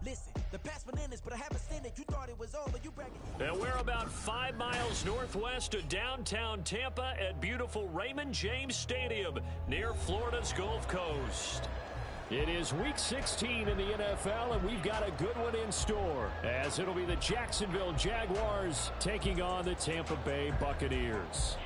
Listen, the past bananas, but I haven't seen it. You thought it was over. You bragging. And we're about 5 miles northwest of downtown Tampa at beautiful Raymond James Stadium near Florida's Gulf Coast. It is Week 16 in the NFL, and we've got a good one in store, as it'll be the Jacksonville Jaguars taking on the Tampa Bay Buccaneers.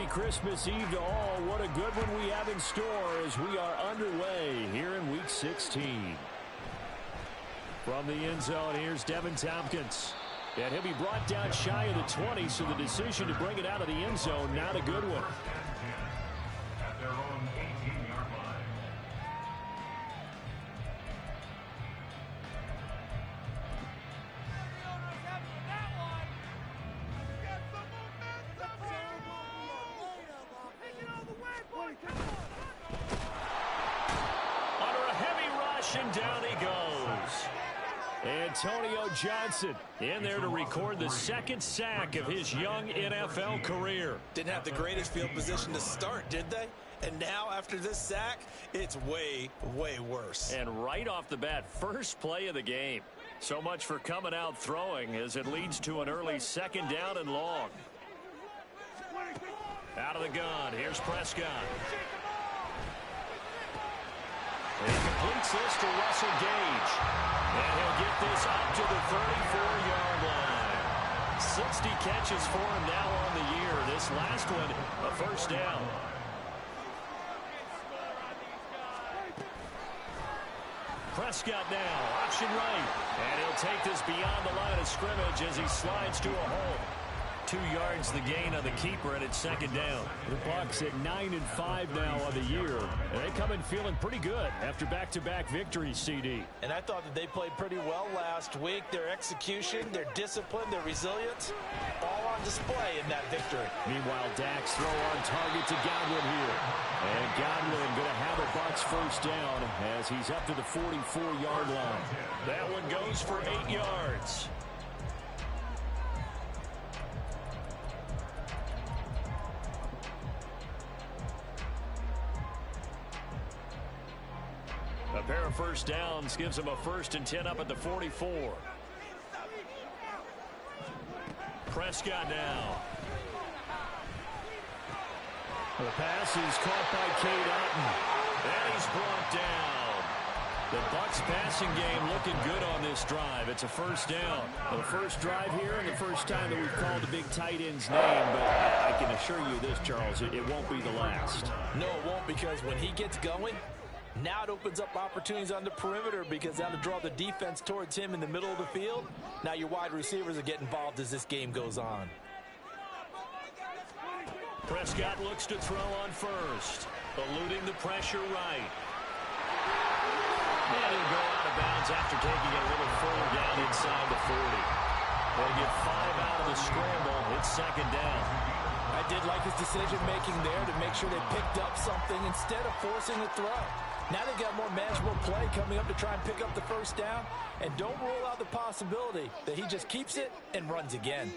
Christmas Eve to all. What a good one we have in store as we are underway here in Week 16. From the end zone, here's Devin Tompkins. And he'll be brought down shy of the 20, so the decision to bring it out of the end zone, not a good one. At their own 18-yard line. And down he goes. Antonio Johnson in there to record the second sack of his young NFL career. Didn't have the greatest field position to start, did they? And now after this sack, it's way, way worse. And right off the bat, first play of the game. So much for coming out throwing as it leads to an early second down and long. Out of the gun, here's Prescott. And he completes this to Russell Gage. And he'll get this up to the 34-yard line. 60 catches for him now on the year. This last one, a first down. Prescott now, option right. And he'll take this beyond the line of scrimmage as he slides to a hole. 2 yards the gain on the keeper, and it's second down. The Bucs at 9-5 now on the year. And they come in feeling pretty good after back-to-back victories, CD. And I thought that they played pretty well last week. Their execution, their discipline, their resilience, all on display in that victory. Meanwhile, Dak's throw on target to Godwin here. And Godwin going to have a Bucs first down as he's up to the 44-yard line. That one goes for 8 yards. A pair of first downs gives him a 1st and 10 up at the 44. Prescott now. The pass is caught by Cade Otton. And he's brought down. The Bucs passing game looking good on this drive. It's a first down. The first drive here and the first time that we've called the big tight end's name. But I can assure you this, Charles, it won't be the last. No, it won't, because when he gets going, now it opens up opportunities on the perimeter because that'll draw the defense towards him in the middle of the field. Now your wide receivers will get involved as this game goes on. Prescott looks to throw on first, eluding the pressure right. And he'll go out of bounds after taking it a little further down inside the 40. They'll get 5 out of the scramble. It's second down. I did like his decision-making there to make sure they picked up something instead of forcing the throw. Now they've got more manageable play coming up to try and pick up the first down. And don't rule out the possibility that he just keeps it and runs again.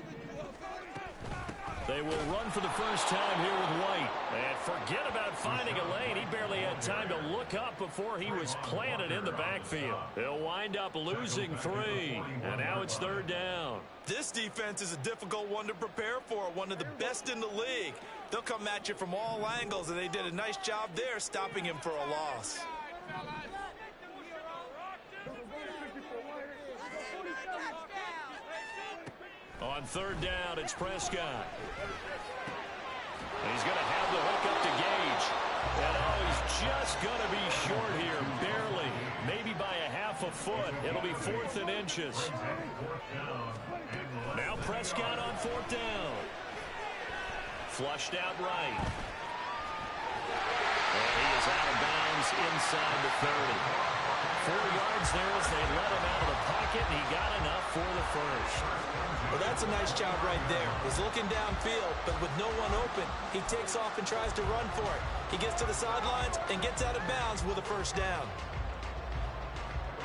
They will run for the first time here with White. And forget about finding a lane. He barely had time to look up before he was planted in the backfield. They'll wind up losing 3. And now it's third down. This defense is a difficult one to prepare for, one of the best in the league. They'll come at you from all angles, and they did a nice job there stopping him for a loss. On third down, it's Prescott. He's going to have the hook up to Gage. And he's just going to be short here, barely. Maybe by a half a foot. It'll be 4th and inches. Now Prescott on 4th down. Flushed out right. And he is out of bounds inside the 30. 4 yards there as they let him out of the pocket, and he got enough for the first. Well, that's a nice job right there. He's looking downfield, but with no one open, he takes off and tries to run for it. He gets to the sidelines and gets out of bounds with a first down.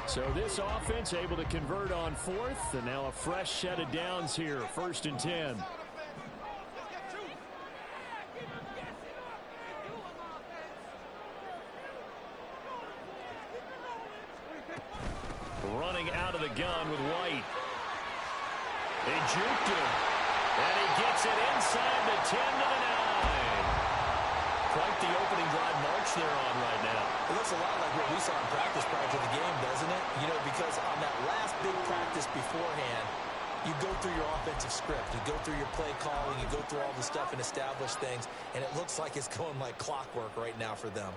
So this offense able to convert on fourth, and now a fresh set of downs here, 1st and 10. Running out of the gun with White. They juked him, and he gets it inside the 10 to the 9. Quite the opening drive march they're on right now. It looks a lot like what we saw in practice prior to the game, doesn't it? You know, because on that last big practice beforehand, you go through your offensive script. You go through your play calling. You go through all the stuff and establish things, and it looks like it's going like clockwork right now for them.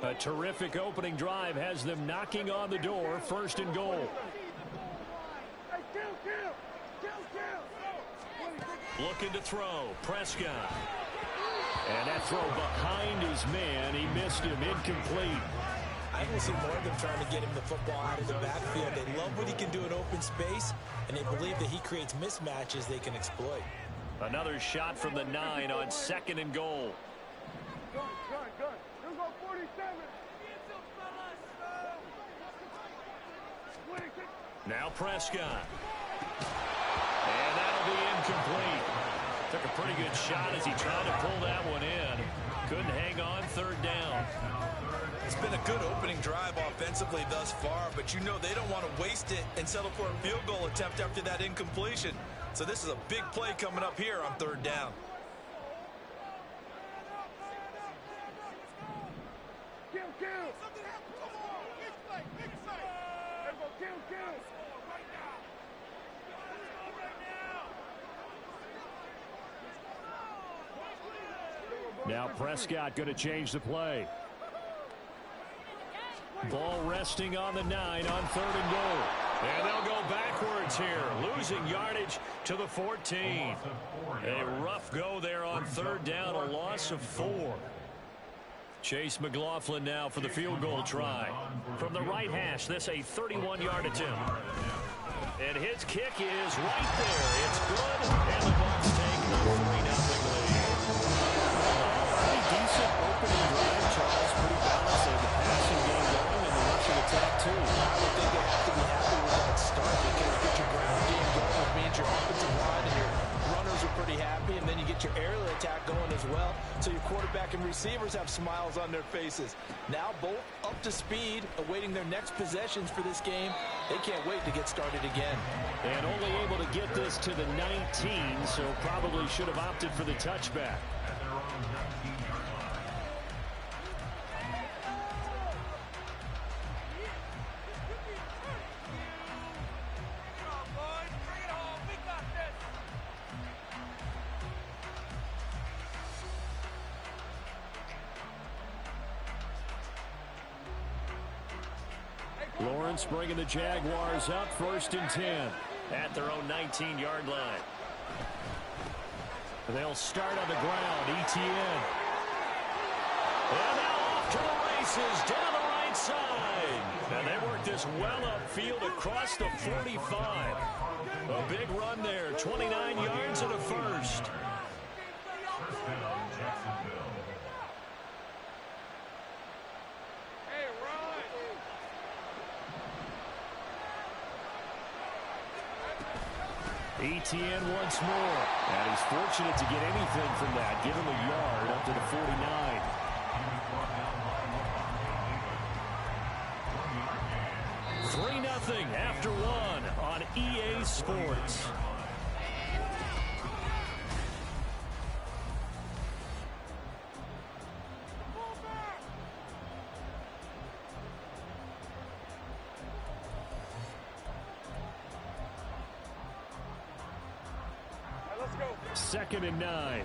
A terrific opening drive has them knocking on the door, 1st and goal. Looking to throw, Prescott. And that throw behind his man, he missed him, incomplete. I will see more of them trying to get him the football out of the backfield. They love what he can do in open space, and they believe that he creates mismatches they can exploit. Another shot from the 9 on 2nd and goal. Now Prescott. And that'll be incomplete. Took a pretty good shot as he tried to pull that one in. Couldn't hang on, 3rd down. It's been a good opening drive offensively thus far, but you know they don't want to waste it and settle for a field goal attempt after that incompletion. So this is a big play coming up here on 3rd down. Now Prescott going to change the play. Ball resting on the 9 on 3rd and goal. And they'll go backwards here, losing yardage to the 14. A rough go there on 3rd down, a loss of 4. Chase McLaughlin now for the field goal try. From the right hash, this a 31-yard attempt. And his kick is right there. It's good, and the Bucs take the 3-0 lead. Pretty decent opening drive, Charles. Pretty balanced. They have the passing game going and the rushing attack, too. I would think they have to be happy with that start because get your ground game going, which means your offensive line and your runners are pretty happy, and then you get your aerial attack going as well, so your quarterback and receivers have smiles on their faces. Now both up to speed, awaiting their next possessions for this game. They can't wait to get started again. And only able to get this to the 19, so probably should have opted for the touchback. Lawrence bringing the Jaguars up, 1st and 10 at their own 19-yard line. They'll start on the ground. ETN. And now off to the races down the right side. And they work this well upfield across the 45. A big run there, 29 yards and a first. ETN once more. And he's fortunate to get anything from that. Give him a yard up to the 49. $3-0 after 1 on EA Sports. Second and 9.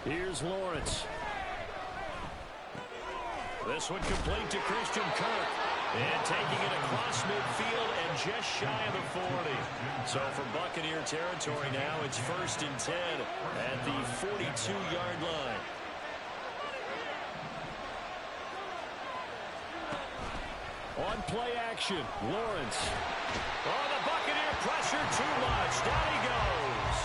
Here's Lawrence. This one complete to Christian Kirk. And taking it across midfield and just shy of the 40. So for Buccaneer territory now, it's 1st and 10 at the 42-yard line. On play action, Lawrence. Oh, the Buccaneer pressure too much. Down he goes.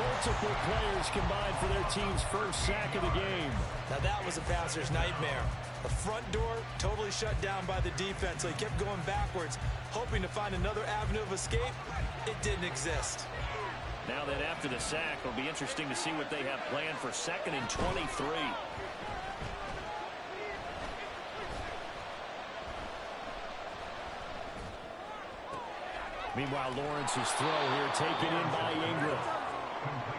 Multiple players combined for their team's first sack of the game. Now that was a passer's nightmare. The front door totally shut down by the defense, so he kept going backwards, hoping to find another avenue of escape. It didn't exist. Now that after the sack, it'll be interesting to see what they have planned for 2nd and 23. Meanwhile, Lawrence's throw here taken in by Ingram.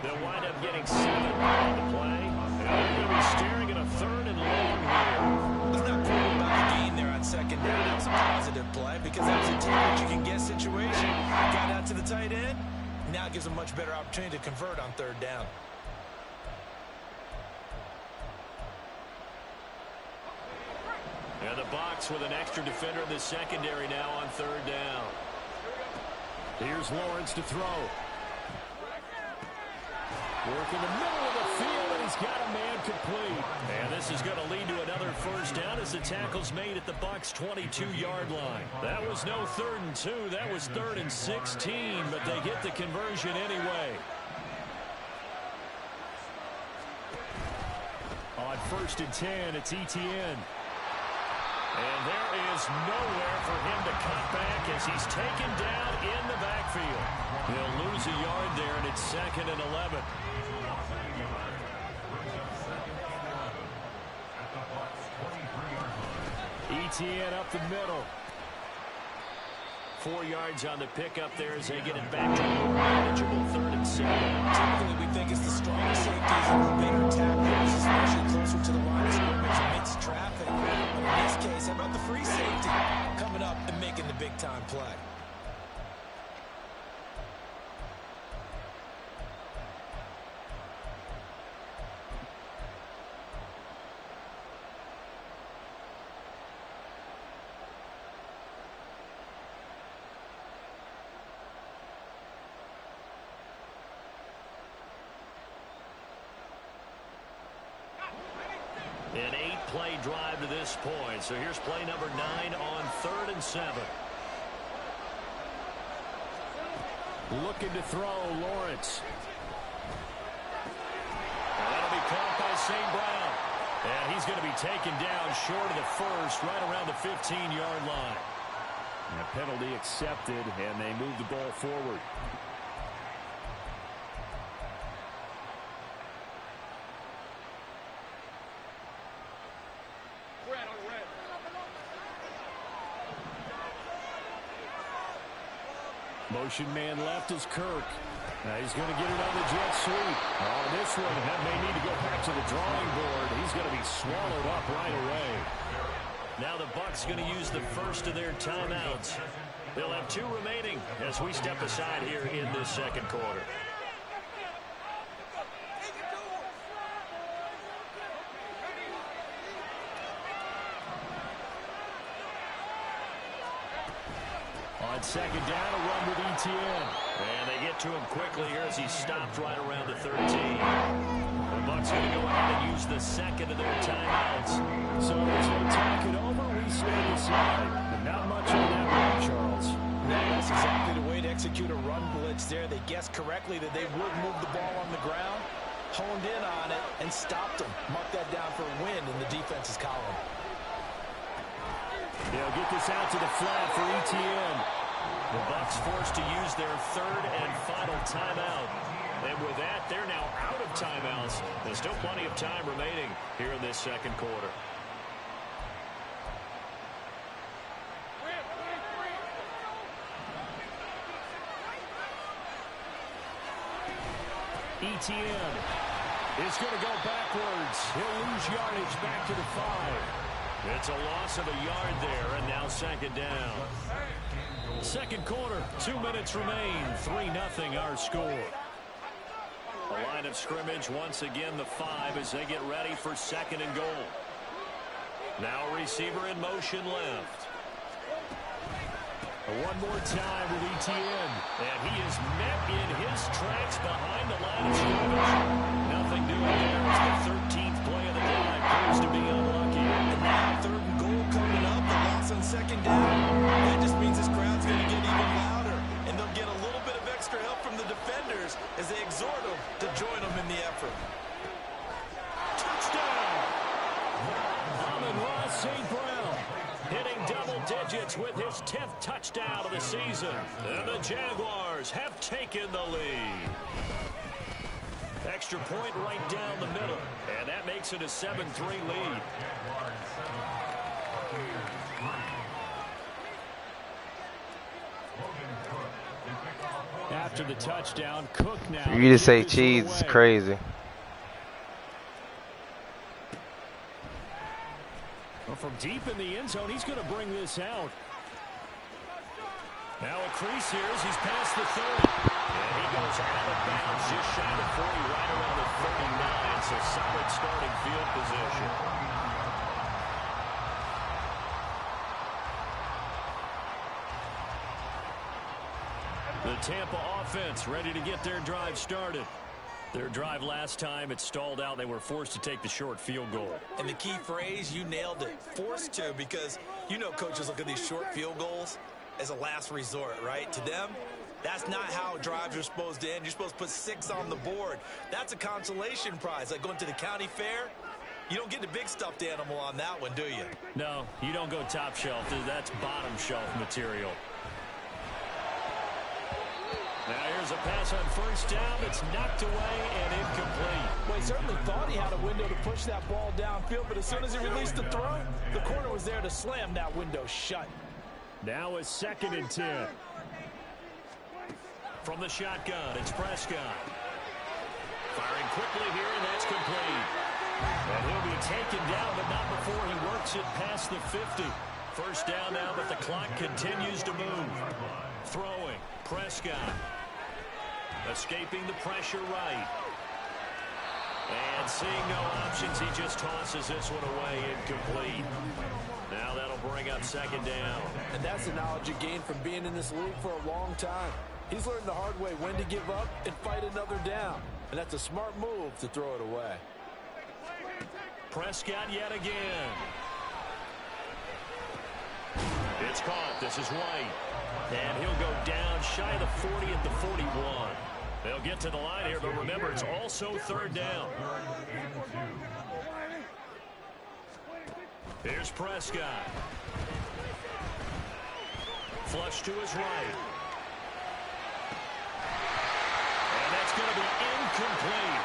They'll wind up getting 7 on the play. And they're going to be staring at a 3rd and long here. Let's not quibble about the gain there on 2nd down. That was a positive play because that was a take-what-you-can-get situation. Got out to the tight end. Now it gives a much better opportunity to convert on 3rd down. And the box with an extra defender in the secondary now on 3rd down. Here's Lawrence to throw. Work in the middle of the field, and he's got a man complete. And this is going to lead to another 1st down as the tackle's made at the Bucs' 22-yard line. That was no 3rd and 2. That was 3rd and 16, but they get the conversion anyway. On 1st and 10, it's Etienne. And there is nowhere for him to cut back as he's taken down in the backfield. He'll lose a yard there, and it's 2nd and 11. Etienne up the middle. 4 yards on the pickup there as they get it back to a manageable 3rd and 7. Typically, we think it's the strongest safeties and the better tacklers, especially closer to the line of scrimmage amidst traffic. But in this case, how about the free safety coming up and making the big-time play? An 8-play drive to this point. So here's play number 9 on 3rd and 7. Looking to throw, Lawrence. And that'll be caught by St. Brown. And he's going to be taken down short of the 1st, right around the 15-yard line. And a penalty accepted, and they move the ball forward. Motion man left is Kirk. Now he's going to get it on the jet sweep. Oh, this one may need to go back to the drawing board. He's going to be swallowed up right away. Now the Bucs going to use the first of their timeouts. They'll have 2 remaining as we step aside here in this 2nd quarter. On 2nd down, a run with Etienne. And they get to him quickly here as he stopped right around the 13. The Bucs going to go ahead and use the 2nd of their timeouts. So as they talk it over, we stand aside. But not much on that one, Charles. No, that's exactly the way to execute a run blitz there. They guessed correctly that they would move the ball on the ground, honed in on it, and stopped them. Mark that down for a win in the defense's column. They'll get this out to the flat for Etienne. The Bucs forced to use their 3rd and final timeout. And with that, they're now out of timeouts. There's still plenty of time remaining here in this 2nd quarter. Etienne is going to go backwards. He'll lose yardage back to the 5. It's a loss of a yard there, and now 2nd down. 2nd quarter, 2 minutes remain. 3-0 our score. A line of scrimmage, once again the 5 as they get ready for 2nd and goal. Now a receiver in motion left. One more time with Etienne. And he is met in his tracks behind the line of scrimmage. Nothing doing there as the 13th play of the drive proves to be unlucky. And now 3rd and goal coming up. The loss on 2nd Edwards with his 10th touchdown of the season. And the Jaguars have taken the lead. Extra point right down the middle. And that makes it a 7-3 lead. After the touchdown, Cook now. For you to say cheese is crazy. Well, from deep in the end zone, he's going to bring this out. Now a crease here as he's past the 30. And he goes out of bounds just shy of 40, right around the 39. So solid starting field position. The Tampa offense ready to get their drive started. Their drive last time, it stalled out. They were forced to take the short field goal. And the key phrase, you nailed it, forced to, because you know coaches look at these short field goals as a last resort, right? To them, that's not how drives are supposed to end. You're supposed to put 6 on the board. That's a consolation prize. Like going to the county fair, you don't get the big stuffed animal on that one, do you? No, you don't go top shelf. That's bottom shelf material. Now here's a pass on first down that's knocked away and incomplete. Well, he certainly thought he had a window to push that ball downfield, but as soon as he released the throw, the corner was there to slam that window shut. Now a 2nd and 10. From the shotgun, it's Prescott. Firing quickly here, and that's complete. And he'll be taken down, but not before he works it past the 50. First down now, but the clock continues to move. Throwing, Prescott. Escaping the pressure right. And seeing no options, he just tosses this one away, incomplete. Now that'll bring up 2nd down. And that's the knowledge you gain from being in this league for a long time. He's learned the hard way when to give up and fight another down. And that's a smart move to throw it away. Prescott yet again. It's caught. This is White. And he'll go down shy of the 40 at the 41. They'll get to the line here, but remember, it's also 3rd down. Here's Prescott. Flush to his right. And that's going to be incomplete.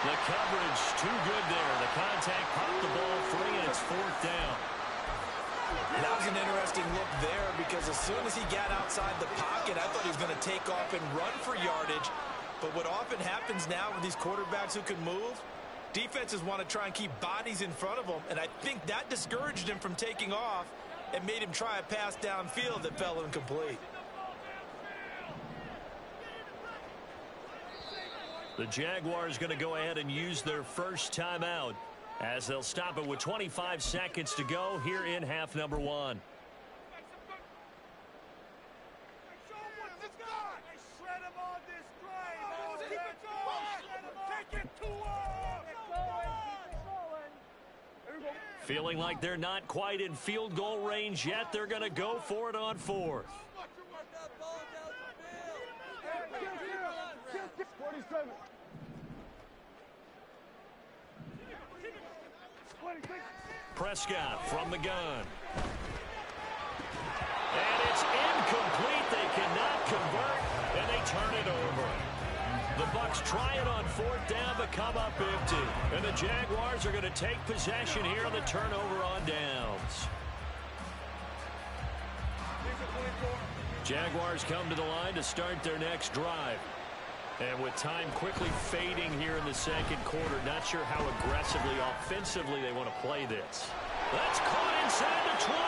The coverage too good there. The contact popped the ball free, and it's 4th down. That was an interesting look there because as soon as he got outside the pocket, I thought he was going to take off and run for yardage. But what often happens now with these quarterbacks who can move, defenses want to try and keep bodies in front of them, and I think that discouraged him from taking off and made him try a pass downfield that fell incomplete. The Jaguars going to go ahead and use their first timeout as they'll stop it with 25 seconds to go here in half number 1. Feeling like they're not quite in field goal range yet. They're going to go for it on 4th. Prescott from the gun. And it's incomplete. They cannot convert, and they turn it over. The Bucs try it on 4th down, but come up empty. And the Jaguars are going to take possession here on the turnover on downs. Jaguars come to the line to start their next drive. And with time quickly fading here in the 2nd quarter, not sure how aggressively, offensively they want to play this. That's caught inside the 20.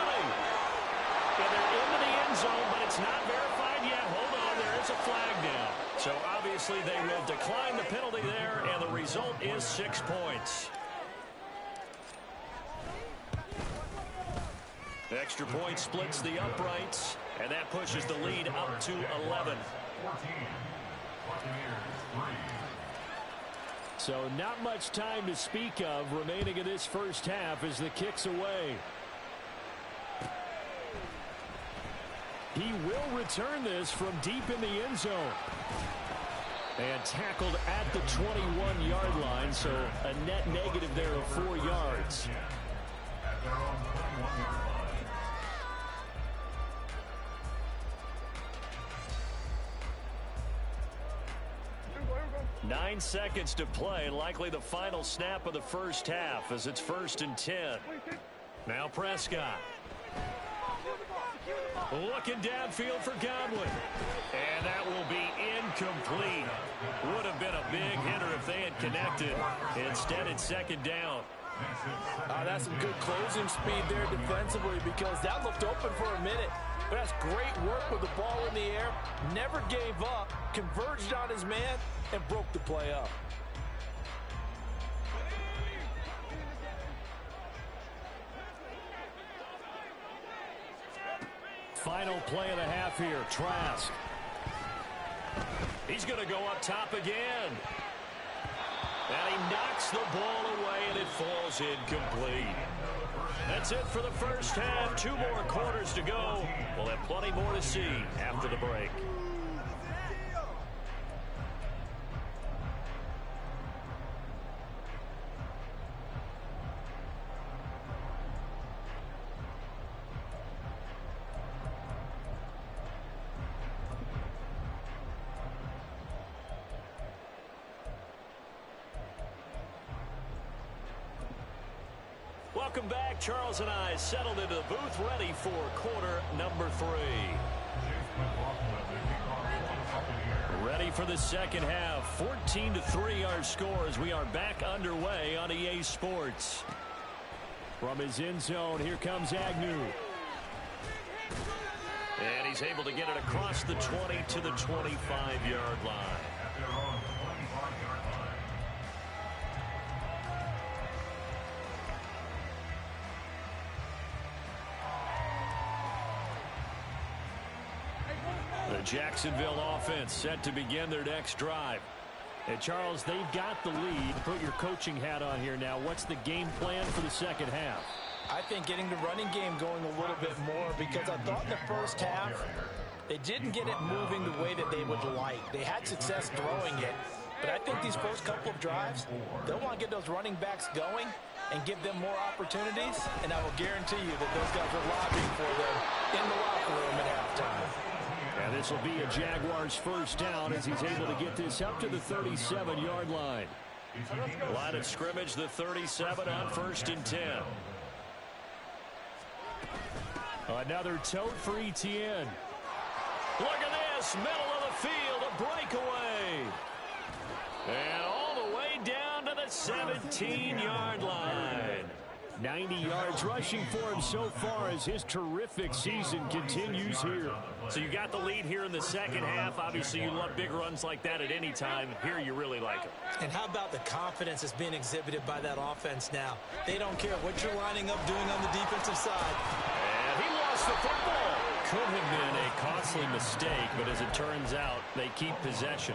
And they're into the end zone, but it's not verified yet. Hold on, there is a flag down. So obviously they will decline the penalty there, and the result is 6 points. Extra point splits the uprights, and that pushes the lead up to 11. So not much time to speak of remaining in this first half as the kick's away. He will return this from deep in the end zone. And tackled at the 21-yard line, so a net negative there of 4 yards. 9 seconds to play, likely the final snap of the first half as it's 1st and 10. Now Prescott. Looking downfield for Godwin. And that will be incomplete. Would have been a big hitter if they had connected. Instead, it's 2nd down. That's some good closing speed there defensively because that looked open for a minute. But that's great work with the ball in the air. Never gave up, converged on his man, and broke the play up. Final play of the half here, Trask. He's going to go up top again. And he knocks the ball away, and it falls incomplete. That's it for the first half. 2 more quarters to go. We'll have plenty more to see after the break. Welcome back. Charles and I settled into the booth, ready for quarter number 3. Ready for the second half. 14-3 our score as we are back underway on EA Sports. From his end zone, here comes Agnew. And he's able to get it across the 20 to the 25-yard line. The Jacksonville offense set to begin their next drive. And Charles, they've got the lead. Put your coaching hat on here now. What's the game plan for the second half? I think getting the running game going a little bit more because I thought in the first half they didn't get it moving the way that they would like. They had success throwing it, but I think these first couple of drives, they'll want to get those running backs going and give them more opportunities, and I will guarantee you that those guys are lobbying for them in the locker room at halftime. And this will be a Jaguars first down as he's able to get this up to the 37-yard line. Line of scrimmage, the 37 on 1st and 10. Another tote for Etienne. Look at this, middle of the field, a breakaway. And all the way down to the 17-yard line. 90 yards rushing for him so far as his terrific season continues here. So you got the lead here in the second half. Obviously, you love big runs like that at any time. Here, you really like it. And how about the confidence that's being exhibited by that offense now? They don't care what you're lining up doing on the defensive side. And he lost the football. Could have been a costly mistake, but as it turns out, they keep possession.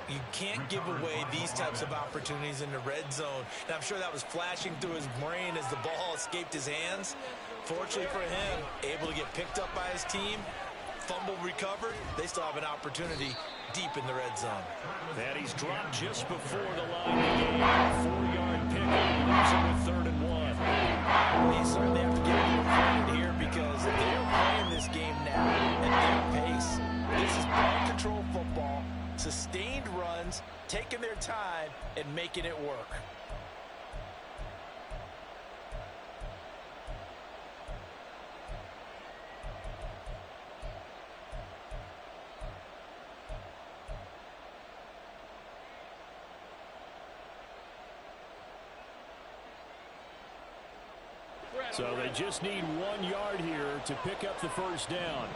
You can't give away these types of opportunities in the red zone. And I'm sure that was flashing through his brain as the ball escaped his hands. Fortunately for him, able to get picked up by his team, fumble recovered. They still have an opportunity deep in the red zone. And he's dropped just before the line of the game. 4-yard pickup, leaves him with 3rd and 1. They certainly have to get a little credit here because they're playing this game now at their pace. This is ball control football. Sustained runs, taking their time, and making it work. So they just need 1 yard here to pick up the first down.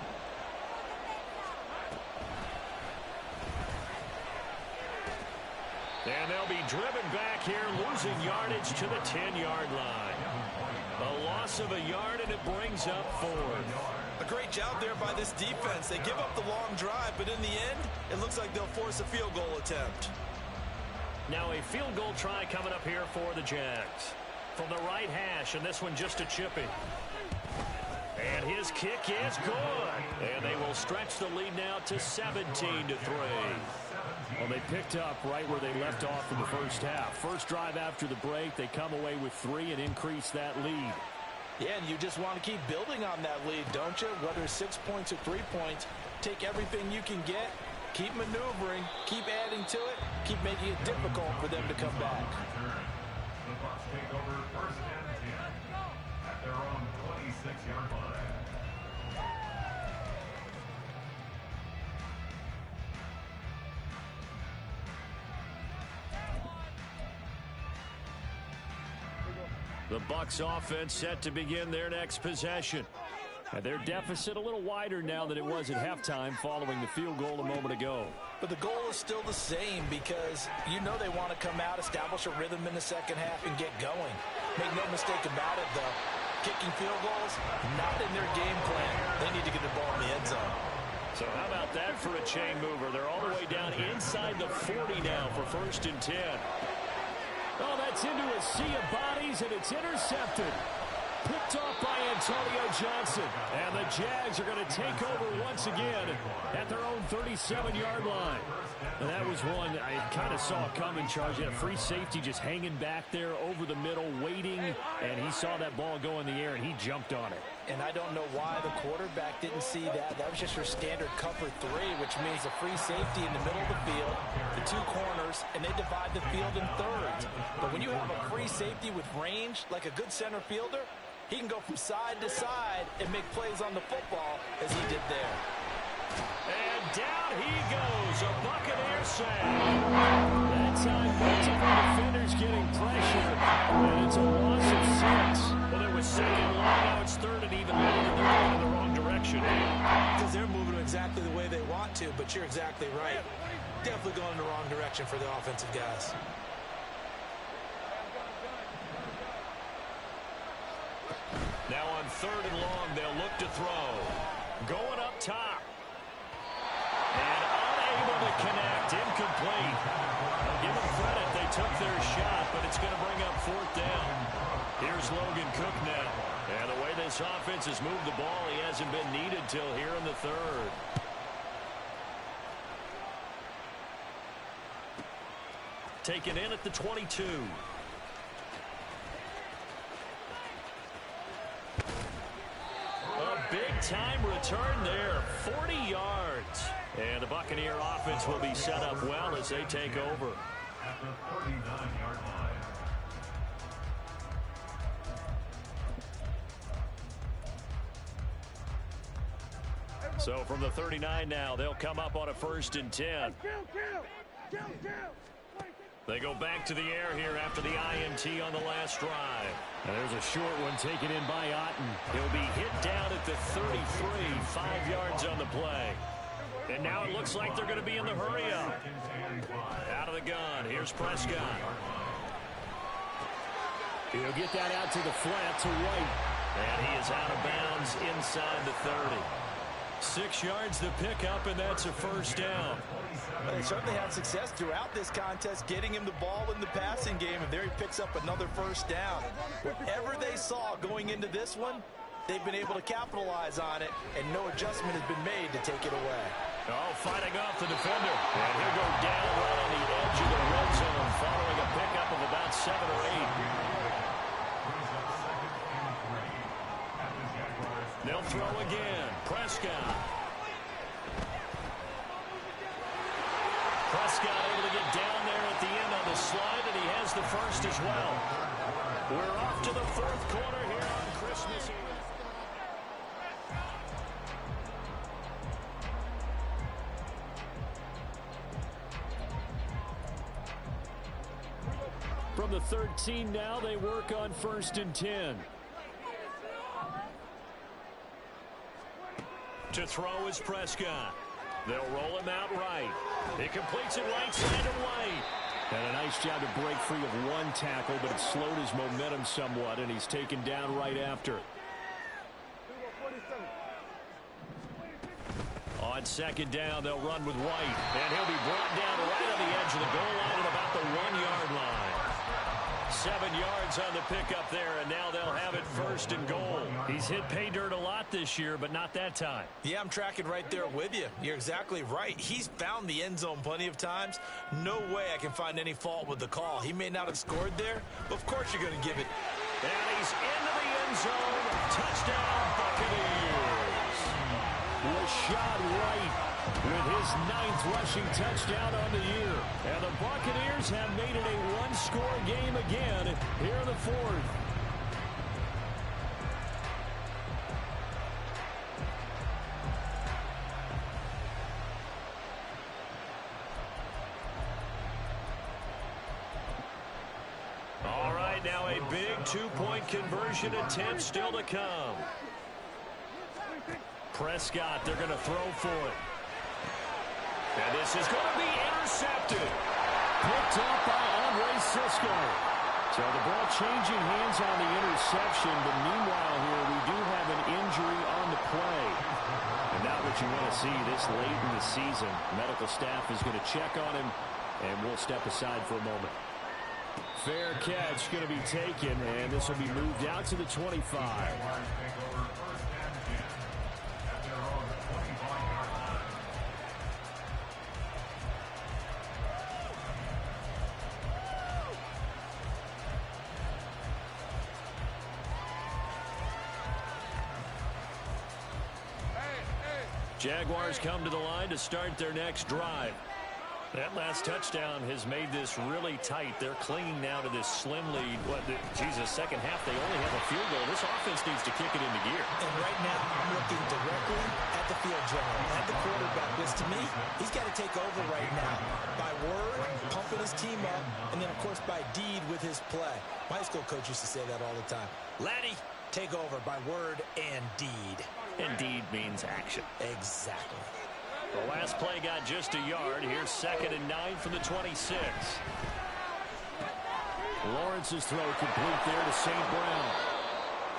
And they'll be driven back here, losing yardage to the 10-yard line. A loss of a yard, and it brings up 4th. A great job there by this defense. They give up the long drive, but in the end, it looks like they'll force a field goal attempt. Now a field goal try coming up here for the Jags. From the right hash, and this one just a chipping. And his kick is good. And they will stretch the lead now to 17-3. Well, they picked up right where they left off in the first half. First drive after the break, they come away with 3 and increase that lead. Yeah, and you just want to keep building on that lead, don't you? Whether 6 points or 3 points, take everything you can get Keep maneuvering, keep adding to it, keep making it difficult for them to come back. The Bucs take over 1st and 10 at their own 26-yard line. The Bucs offense set to begin their next possession. And their deficit a little wider now than it was at halftime following the field goal a moment ago. But the goal is still the same because you know they want to come out, establish a rhythm in the second half, and get going. Make no mistake about it, though. Kicking field goals, not in their game plan. They need to get the ball in the end zone. So how about that for a chain mover? They're all the way down inside the 40 now for 1st and 10. Oh, that's into a sea of bodies, and it's intercepted. Picked off by Antonio Johnson. And the Jags are going to take over once again at their own 37-yard line. And that was one I kind of saw coming, Charge. He had a free safety just hanging back there over the middle, waiting. And he saw that ball go in the air, and he jumped on it. And I don't know why the quarterback didn't see that. That was just your standard cover 3, which means a free safety in the middle of the field, the 2 corners, and they divide the field in thirds. But when you have a free safety with range, like a good center fielder, he can go from side to side and make plays on the football as he did there. And down he goes, a Buccaneer sack. That time, multiple defenders getting pressure, and it's a loss of 6. Well, it was 2nd and long, now it's 3rd and even more, and they're going in the wrong direction. Because they're moving exactly the way they want to, but you're exactly right. Definitely going in the wrong direction for the offensive guys. Now on 3rd and long, they'll look to throw. Going up top. And unable to connect. Incomplete. I'll give them credit. They took their shot, but it's going to bring up 4th down. Here's Logan Cook now. And the way this offense has moved the ball, he hasn't been needed till here in the 3rd. Taken in at the 22. Big-time return there, 40 yards. And the Buccaneer offense will be set up well as they take over. At the 49-yard line. So from the 39 now, they'll come up on a 1st and 10. They go back to the air here after the INT on the last drive. And there's a short one taken in by Otten. He'll be hit down at the 33, 5 yards on the play. And now it looks like they're going to be in the hurry up. Out of the gun, here's Prescott. He'll get that out to the flat to White. And he is out of bounds inside the 30. 6 yards the pickup, and that's a 1st down. Well, they certainly had success throughout this contest, getting him the ball in the passing game, and there he picks up another 1st down. Whatever they saw going into this one, they've been able to capitalize on it, and no adjustment has been made to take it away. Oh, fighting off the defender. And he'll go down right on the edge of the red zone, following a pickup of about 7 or 8. They'll throw again. Prescott. Prescott able to get down there at the end on the slide, and he has the 1st as well. We're off to the 4th quarter here on Christmas Eve. From the 13 now, they work on 1st and 10. To throw is Prescott. They'll roll him out right. He completes it right side to White. And a nice job to break free of one tackle, but it slowed his momentum somewhat, and he's taken down right after. On 2nd down, they'll run with White. And he'll be brought down right on the edge of the goal line at about the 1-yard line. 7 yards on the pickup there, and now they'll have it 1st and goal. He's hit pay dirt a lot this year, but not that time. Yeah, I'm tracking right there with you. You're exactly right. He's found the end zone plenty of times. No way I can find any fault with the call. He may not have scored there, but of course you're going to give it. And he's into the end zone. Touchdown, Buccaneers. Rashad White with his 9th rushing touchdown on the year. And the Buccaneers have made it a one-score game again here in the 4th. All right, now a big two-point conversion attempt still to come. Prescott, they're going to throw for it. And this is going to be intercepted. Picked up by Andre Cisco. So the ball changing hands on the interception, but meanwhile here we do have an injury on the play. And not what you want to see this late in the season. Medical staff is going to check on him, and we'll step aside for a moment. Fair catch going to be taken, and this will be moved out to the 25. Jaguars come to the line to start their next drive. That last touchdown has made this really tight. They're clinging now to this slim lead. Second half, they only have a field goal. This offense needs to kick it into gear. And right now, I'm looking directly at the field general, at the quarterback, which to me, he's got to take over right now. By word, pumping his team up, and then, of course, by deed with his play. My high school coach used to say that all the time. Laddie, take over by word and deed. And deed means action. Exactly. The last play got just a yard. Here's 2nd and 9 from the 26. Lawrence's throw complete there to St. Brown.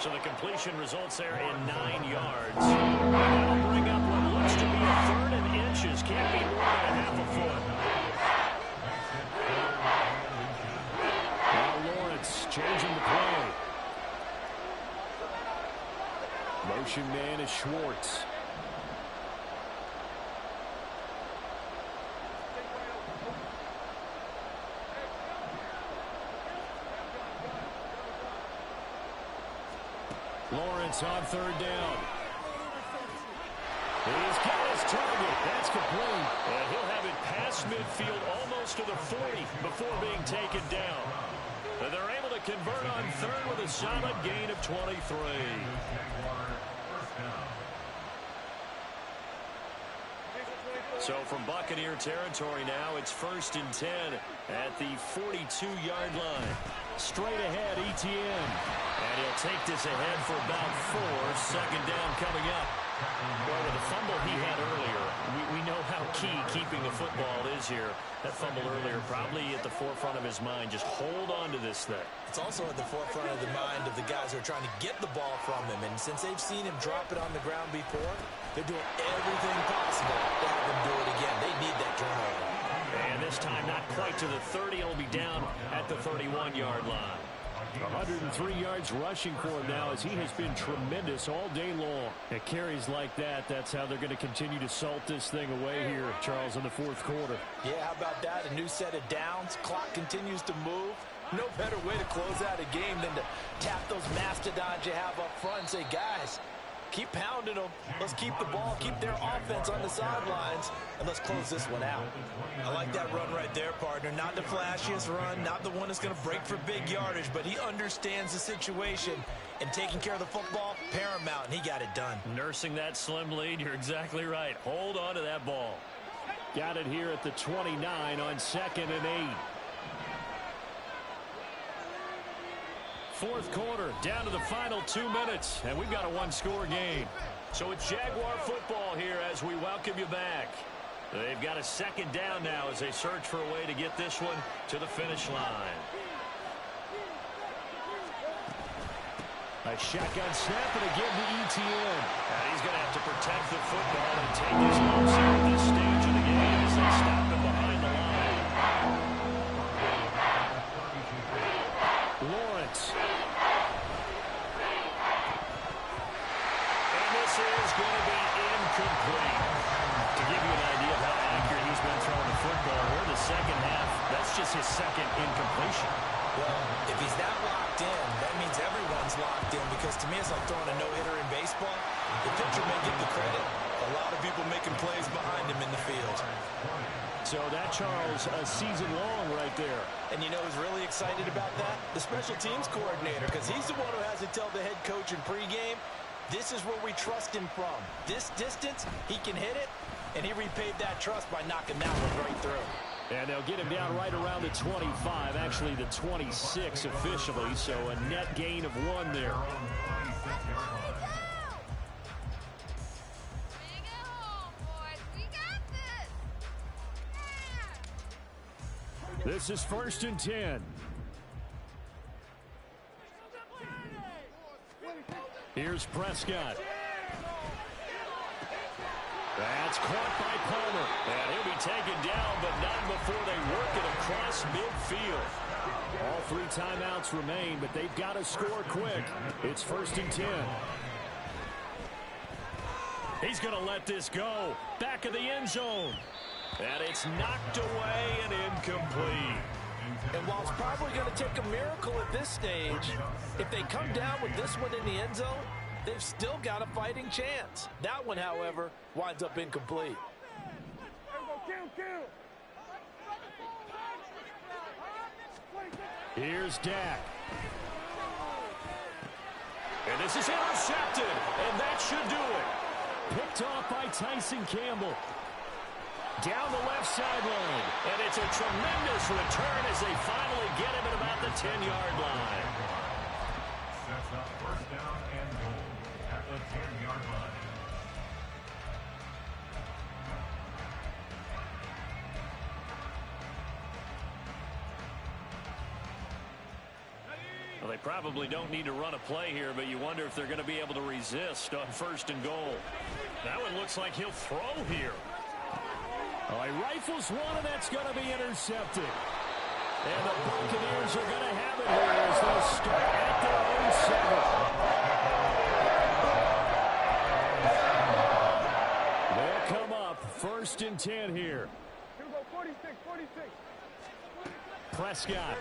So the completion results there in 9 yards. And that'll bring up what looks to be a 3rd and inches. Can't be more than a half a foot. Now Lawrence changing the play. Motion man is Schwartz. Lawrence on 3rd down. He's got his target. That's complete. And he'll have it past midfield almost to the 40 before being taken down. And they're able to convert on 3rd with a solid gain of 23. So from Buccaneer territory now, it's 1st and 10 at the 42-yard line. Straight ahead, Etienne. And he'll take this ahead for about 4. 2nd down coming up. Well, with the fumble he had earlier, we know how key keeping the football is here. That fumble earlier probably at the forefront of his mind. Just hold on to this thing. It's also at the forefront of the mind of the guys who are trying to get the ball from him. And since they've seen him drop it on the ground before, they're doing everything possible to have him do it again. They need that turnover. And this time not quite to the 30. It'll be down at the 31-yard line. 103 yards rushing for him now as he has been tremendous all day long. At carries like that, that's how they're going to continue to salt this thing away here, Charles, in the 4th quarter. Yeah, how about that? A new set of downs. Clock continues to move. No better way to close out a game than to tap those mastodons you have up front and say, guys, keep pounding them. Let's keep the ball, keep their offense on the sidelines, and let's close this one out. I like that run right there, partner. Not the flashiest run, not the one that's going to break for big yardage, but he understands the situation, and taking care of the football, paramount, and he got it done. Nursing that slim lead, you're exactly right. Hold on to that ball. Got it here at the 29 on 2nd and 8. 4th quarter, down to the final 2 minutes, and we've got a one-score game. So it's Jaguar football here as we welcome you back. They've got a 2nd down now as they search for a way to get this one to the finish line. A shotgun snap, and again to Etienne. And he's going to have to protect the football and take his lumps here at this stage of the game as they stop him behind the line. Lawrence. And this is going to be incomplete. To give you an idea of how accurate he's been throwing the football, we're the 2nd half. That's just his 2nd incompletion. Well, if he's that locked in, that means everyone's locked in, because to me it's like throwing a no-hitter in baseball. The pitcher may get the credit, A lot of people making plays behind him in the field. So that, Charles, a season long right there. And you know who's really excited about that? The special teams coordinator, because he's the one who has to tell the head coach in pregame, this is where we trust him from. This distance, he can hit it, and he repaid that trust by knocking that one right through. And they'll get him down right around the 25, actually the 26 officially, so a net gain of 1 there. This is 1st and 10. Here's Prescott. That's caught by Palmer. And he'll be taken down, but not before they work it across midfield. All 3 timeouts remain, but they've got to score quick. It's 1st and 10. He's going to let this go. Back of the end zone. And it's knocked away and incomplete. And while it's probably going to take a miracle at this stage, if they come down with this one in the end zone, they've still got a fighting chance. That one, however, winds up incomplete. Here's Dak. And this is intercepted, and that should do it. Picked off by Tyson Campbell. Down the left sideline. And it's a tremendous return as they finally get him at about the 10-yard line. Sets up 1st down and goal at the 10-yard line. Well, they probably don't need to run a play here, but you wonder if they're going to be able to resist on 1st and goal. That one looks like he'll throw here. Oh, he rifles one, and that's going to be intercepted. And the Buccaneers are going to have it here as they'll start at their own 7. They'll come up 1st and 10 here. 46. Prescott.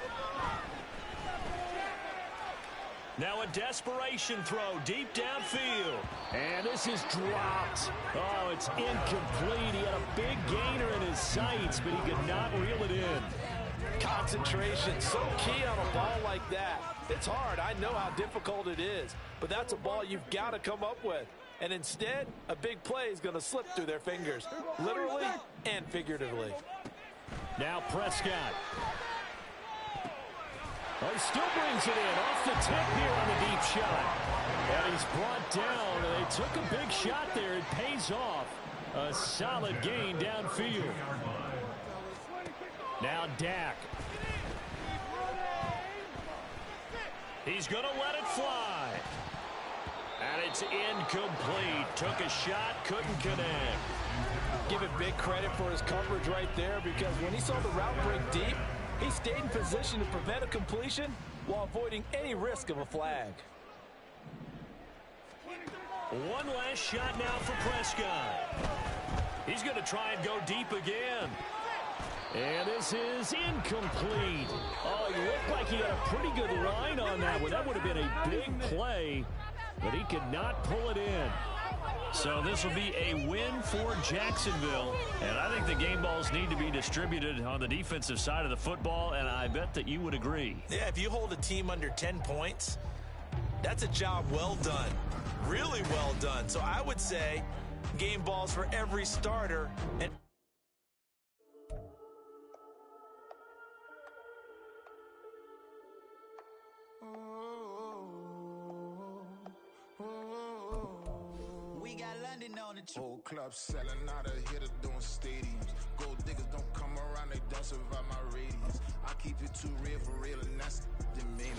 Now a desperation throw deep downfield. And this is dropped. Oh, it's incomplete. He had a big gainer in his sights, but he could not reel it in. Concentration, so key on a ball like that. It's hard. I know how difficult it is, but that's a ball you've got to come up with. And instead, a big play is going to slip through their fingers, literally and figuratively. Now Prescott. Oh, he still brings it in off the tip here on the deep shot. And he's brought down, and they took a big shot there. It pays off. A solid gain downfield. Now Dak. He's going to let it fly. And it's incomplete. Took a shot, couldn't connect. Give it big credit for his coverage right there, because when he saw the route break deep, he stayed in position to prevent a completion while avoiding any risk of a flag. One last shot now for Prescott. He's going to try and go deep again. And this is incomplete. Oh, he looked like he had a pretty good line on that one. That would have been a big play, but he could not pull it in. So this will be a win for Jacksonville. And I think the game balls need to be distributed on the defensive side of the football, and I bet that you would agree. Yeah, if you hold a team under 10 points, that's a job well done. Really well done. So I would say game balls for every starter. And Whole club selling out of hitter doing stadiums. Gold diggers don't come around, they don't survive my radius. I keep it too real for real, and that's the made me.